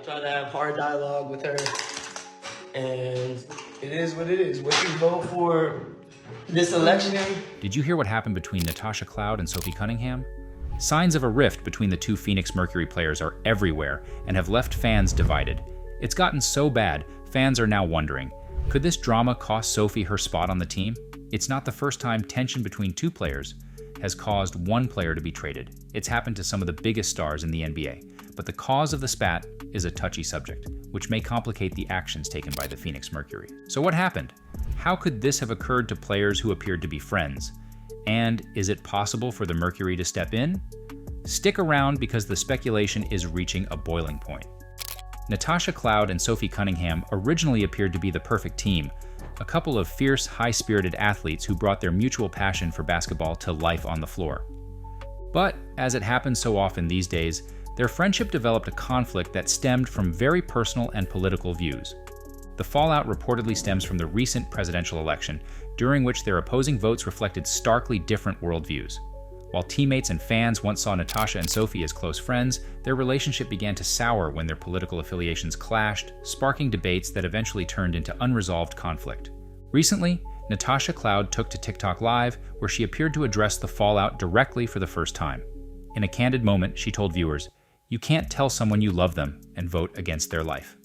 try to have hard dialogue with her, and it is what it is. What you vote for this election. Did you hear what happened between Natasha Cloud and Sophie Cunningham? Signs of a rift between the two Phoenix Mercury players are everywhere and have left fans divided. It's gotten so bad, fans are now wondering, could this drama cost Sophie her spot on the team? It's not the first time tension between two players has caused one player to be traded. It's happened to some of the biggest stars in the NBA. But the cause of the spat is a touchy subject, which may complicate the actions taken by the Phoenix Mercury. So what happened? How could this have occurred to players who appeared to be friends? And is it possible for the Mercury to step in? Stick around because the speculation is reaching a boiling point. Natasha Cloud and Sophie Cunningham originally appeared to be the perfect team, a couple of fierce, high-spirited athletes who brought their mutual passion for basketball to life on the floor. But, as it happens so often these days, their friendship developed a conflict that stemmed from very personal and political views. The fallout reportedly stems from the recent presidential election, during which their opposing votes reflected starkly different worldviews. While teammates and fans once saw Natasha and Sophie as close friends, their relationship began to sour when their political affiliations clashed, sparking debates that eventually turned into unresolved conflict. Recently, Natasha Cloud took to TikTok Live, where she appeared to address the fallout directly for the first time. In a candid moment, she told viewers, "You can't tell someone you love them and vote against their life."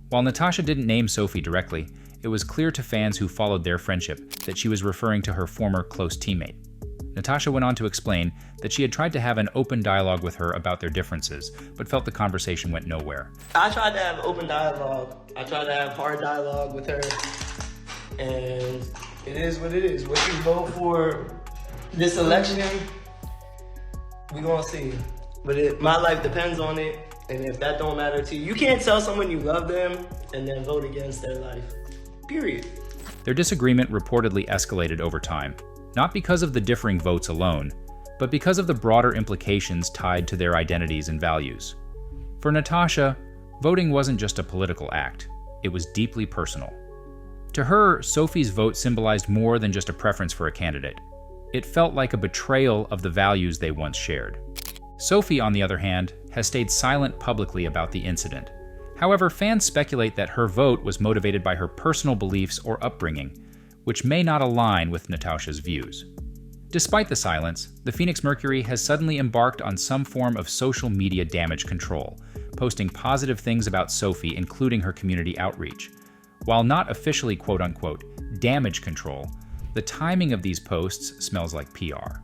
While Natasha didn't name Sophie directly, it was clear to fans who followed their friendship that she was referring to her former close teammate. Natasha went on to explain that she had tried to have an open dialogue with her about their differences, but felt the conversation went nowhere. I tried to have open dialogue. I tried to have hard dialogue with her, and it is what it is. What you vote for this election, we gonna see. But my life depends on it, and if that don't matter to you, you can't tell someone you love them and then vote against their life. Period. Their disagreement reportedly escalated over time, not because of the differing votes alone, but because of the broader implications tied to their identities and values. For Natasha, voting wasn't just a political act, it was deeply personal. To her, Sophie's vote symbolized more than just a preference for a candidate. It felt like a betrayal of the values they once shared. Sophie, on the other hand, has stayed silent publicly about the incident. However, fans speculate that her vote was motivated by her personal beliefs or upbringing, which may not align with Natasha's views. Despite the silence, the Phoenix Mercury has suddenly embarked on some form of social media damage control, posting positive things about Sophie, including her community outreach. While not officially quote-unquote damage control, the timing of these posts smells like PR.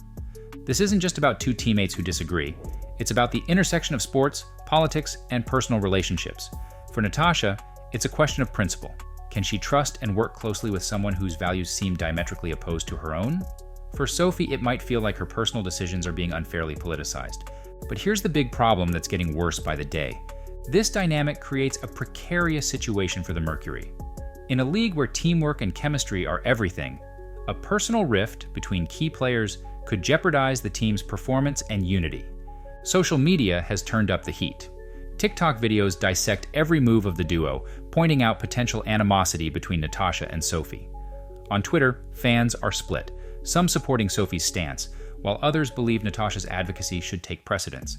This isn't just about two teammates who disagree. It's about the intersection of sports, politics, and personal relationships. For Natasha, it's a question of principle. Can she trust and work closely with someone whose values seem diametrically opposed to her own? For Sophie, it might feel like her personal decisions are being unfairly politicized. But here's the big problem that's getting worse by the day. This dynamic creates a precarious situation for the Mercury. In a league where teamwork and chemistry are everything, a personal rift between key players could jeopardize the team's performance and unity. Social media has turned up the heat. TikTok videos dissect every move of the duo, pointing out potential animosity between Natasha and Sophie. On Twitter, fans are split, some supporting Sophie's stance, while others believe Natasha's advocacy should take precedence.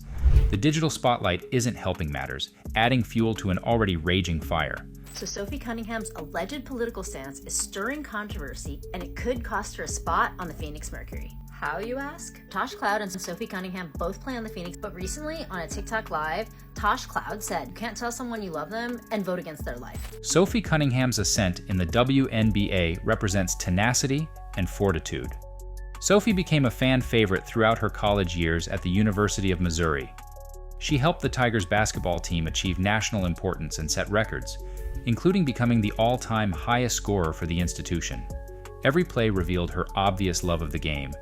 The digital spotlight isn't helping matters, adding fuel to an already raging fire. So Sophie Cunningham's alleged political stance is stirring controversy, and it could cost her a spot on the Phoenix Mercury. How, you ask? Tosh Cloud and Sophie Cunningham both play on the Phoenix, but recently on a TikTok Live, Tosh Cloud said, "You can't tell someone you love them and vote against their life." Sophie Cunningham's ascent in the WNBA represents tenacity and fortitude. Sophie became a fan favorite throughout her college years at the University of Missouri. She helped the Tigers basketball team achieve national importance and set records, including becoming the all-time highest scorer for the institution. Every play revealed her obvious love of the game,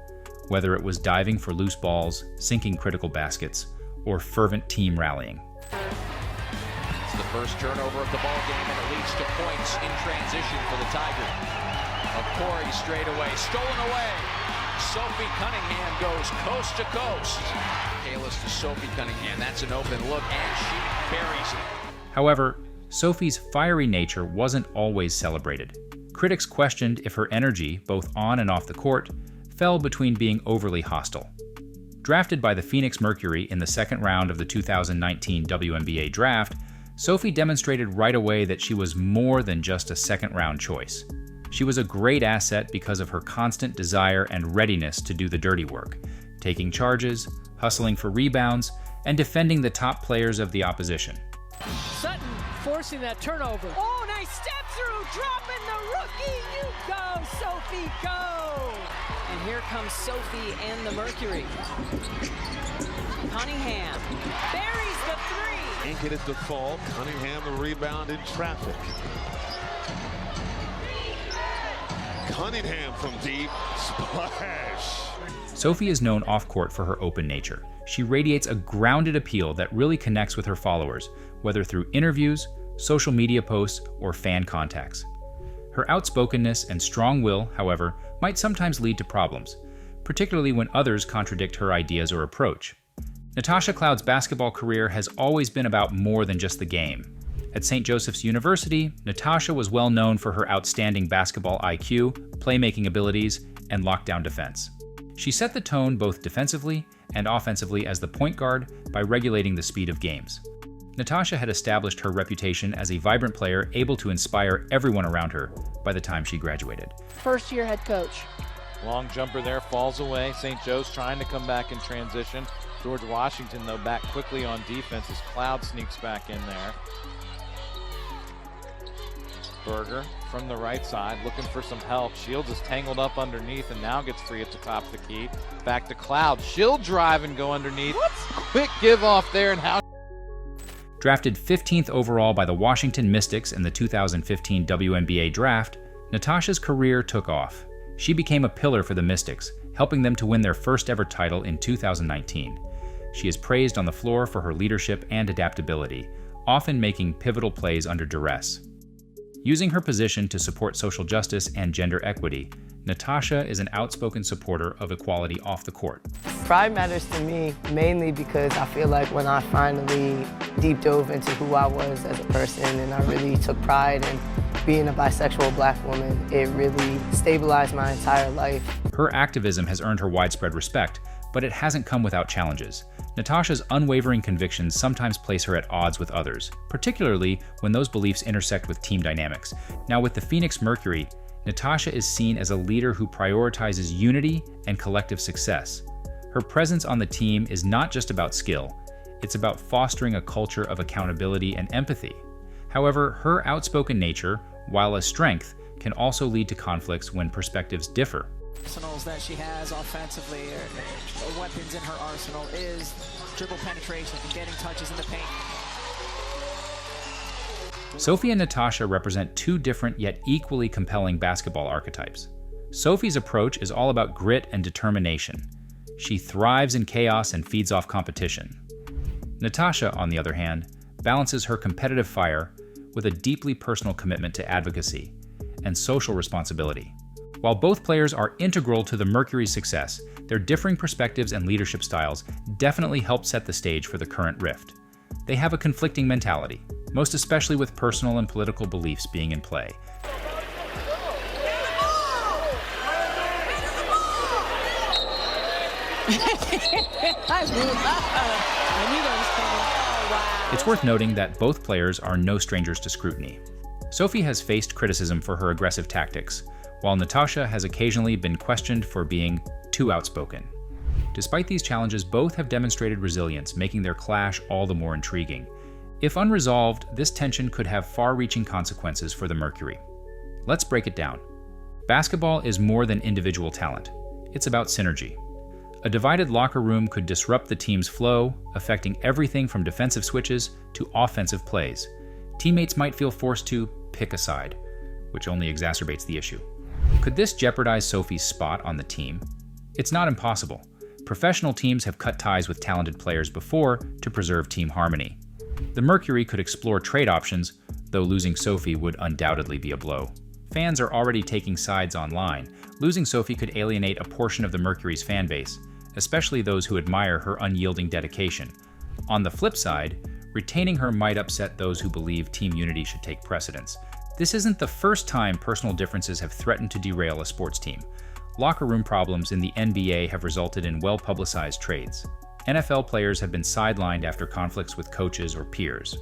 whether it was diving for loose balls, sinking critical baskets, or fervent team rallying. It's the first turnover of the ball game, and it leads to points in transition for the Tigers. A Corey straightaway, stolen away. Sophie Cunningham goes coast to coast. Kalis to Sophie Cunningham, that's an open look, and she buries it. However, Sophie's fiery nature wasn't always celebrated. Critics questioned if her energy, both on and off the court, fell between being overly hostile. Drafted by the Phoenix Mercury in the second round of the 2019 WNBA Draft, Sophie demonstrated right away that she was more than just a second-round choice. She was a great asset because of her constant desire and readiness to do the dirty work, taking charges, hustling for rebounds, and defending the top players of the opposition. Sutton forcing that turnover. Oh, nice step through, dropping the rookie. You go, Sophie, go! And here comes Sophie and the Mercury. Cunningham buries the three. Ain't get it to fall. Cunningham the rebound in traffic. Cunningham from deep, splash. Sophie is known off-court for her open nature. She radiates a grounded appeal that really connects with her followers, whether through interviews, social media posts, or fan contacts. Her outspokenness and strong will, however, might sometimes lead to problems, particularly when others contradict her ideas or approach. Natasha Cloud's basketball career has always been about more than just the game. At St. Joseph's University, Natasha was well known for her outstanding basketball IQ, playmaking abilities, and lockdown defense. She set the tone both defensively and offensively as the point guard by regulating the speed of games. Natasha had established her reputation as a vibrant player able to inspire everyone around her by the time she graduated. First-year head coach. Long jumper there, falls away. St. Joe's trying to come back in transition. George Washington, though, back quickly on defense as Cloud sneaks back in there. Berger from the right side looking for some help. Shields is tangled up underneath and now gets free at the top of the key. Back to Cloud. She'll drive and go underneath. What? Quick give off there and how. Drafted 15th overall by the Washington Mystics in the 2015 WNBA Draft, Natasha's career took off. She became a pillar for the Mystics, helping them to win their first ever title in 2019. She is praised on the floor for her leadership and adaptability, often making pivotal plays under duress. Using her position to support social justice and gender equity, Natasha is an outspoken supporter of equality off the court. Pride matters to me mainly because I feel like when I finally deep dove into who I was as a person and I really took pride in being a bisexual black woman, it really stabilized my entire life. Her activism has earned her widespread respect, but it hasn't come without challenges. Natasha's unwavering convictions sometimes place her at odds with others, particularly when those beliefs intersect with team dynamics. Now with the Phoenix Mercury, Natasha is seen as a leader who prioritizes unity and collective success. Her presence on the team is not just about skill, it's about fostering a culture of accountability and empathy. However, her outspoken nature, while a strength, can also lead to conflicts when perspectives differ. Arsenals that she has offensively, or weapons in her arsenal, is dribble penetration and getting touches in the paint. Sophie and Natasha represent two different yet equally compelling basketball archetypes. Sophie's approach is all about grit and determination. She thrives in chaos and feeds off competition. Natasha, on the other hand, balances her competitive fire with a deeply personal commitment to advocacy and social responsibility. While both players are integral to the Mercury's success, their differing perspectives and leadership styles definitely help set the stage for the current rift. They have a conflicting mentality, most especially with personal and political beliefs being in play. It's worth noting that both players are no strangers to scrutiny. Sophie has faced criticism for her aggressive tactics, while Natasha has occasionally been questioned for being too outspoken. Despite these challenges, both have demonstrated resilience, making their clash all the more intriguing. If unresolved, this tension could have far-reaching consequences for the Mercury. Let's break it down. Basketball is more than individual talent. It's about synergy. A divided locker room could disrupt the team's flow, affecting everything from defensive switches to offensive plays. Teammates might feel forced to pick a side, which only exacerbates the issue. Could this jeopardize Sophie's spot on the team? It's not impossible. Professional teams have cut ties with talented players before to preserve team harmony. The Mercury could explore trade options, though losing Sophie would undoubtedly be a blow. Fans are already taking sides online. Losing Sophie could alienate a portion of the Mercury's fan base, especially those who admire her unyielding dedication. On the flip side, retaining her might upset those who believe team unity should take precedence. This isn't the first time personal differences have threatened to derail a sports team. Locker room problems in the NBA have resulted in well-publicized trades. NFL players have been sidelined after conflicts with coaches or peers.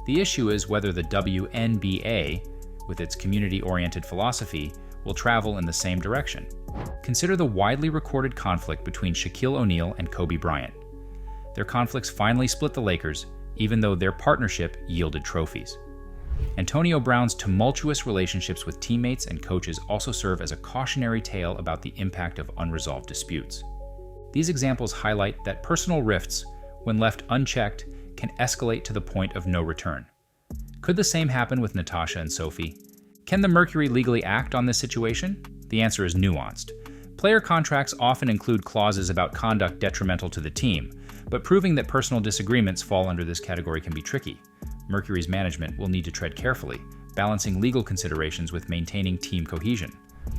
The issue is whether the WNBA, with its community-oriented philosophy, will travel in the same direction. Consider the widely recorded conflict between Shaquille O'Neal and Kobe Bryant. Their conflicts finally split the Lakers, even though their partnership yielded trophies. Antonio Brown's tumultuous relationships with teammates and coaches also serve as a cautionary tale about the impact of unresolved disputes. These examples highlight that personal rifts, when left unchecked, can escalate to the point of no return. Could the same happen with Natasha and Sophie? Can the Mercury legally act on this situation? The answer is nuanced. Player contracts often include clauses about conduct detrimental to the team, but proving that personal disagreements fall under this category can be tricky. Mercury's management will need to tread carefully, balancing legal considerations with maintaining team cohesion.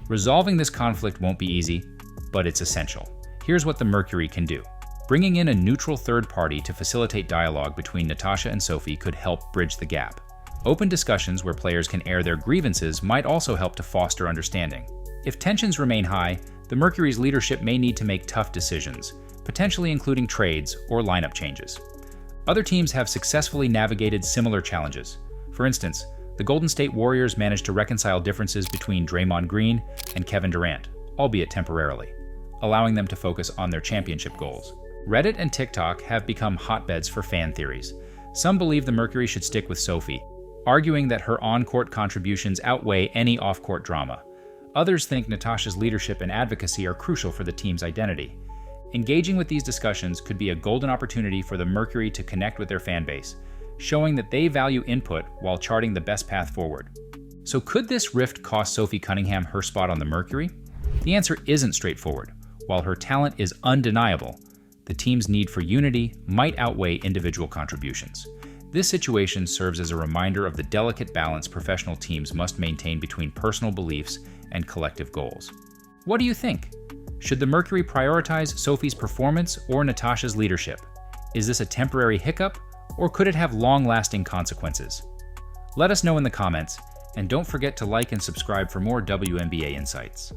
Resolving this conflict won't be easy, but it's essential. Here's what the Mercury can do. Bringing in a neutral third party to facilitate dialogue between Natasha and Sophie could help bridge the gap. Open discussions where players can air their grievances might also help to foster understanding. If tensions remain high, the Mercury's leadership may need to make tough decisions, potentially including trades or lineup changes. Other teams have successfully navigated similar challenges. For instance, the Golden State Warriors managed to reconcile differences between Draymond Green and Kevin Durant, albeit temporarily, allowing them to focus on their championship goals. Reddit and TikTok have become hotbeds for fan theories. Some believe the Mercury should stick with Sophie, arguing that her on-court contributions outweigh any off-court drama. Others think Natasha's leadership and advocacy are crucial for the team's identity. Engaging with these discussions could be a golden opportunity for the Mercury to connect with their fan base, showing that they value input while charting the best path forward. So could this rift cost Sophie Cunningham her spot on the Mercury? The answer isn't straightforward. While her talent is undeniable, the team's need for unity might outweigh individual contributions. This situation serves as a reminder of the delicate balance professional teams must maintain between personal beliefs and collective goals. What do you think? Should the Mercury prioritize Sophie's performance or Natasha's leadership? Is this a temporary hiccup, or could it have long-lasting consequences? Let us know in the comments, and don't forget to like and subscribe for more WNBA insights.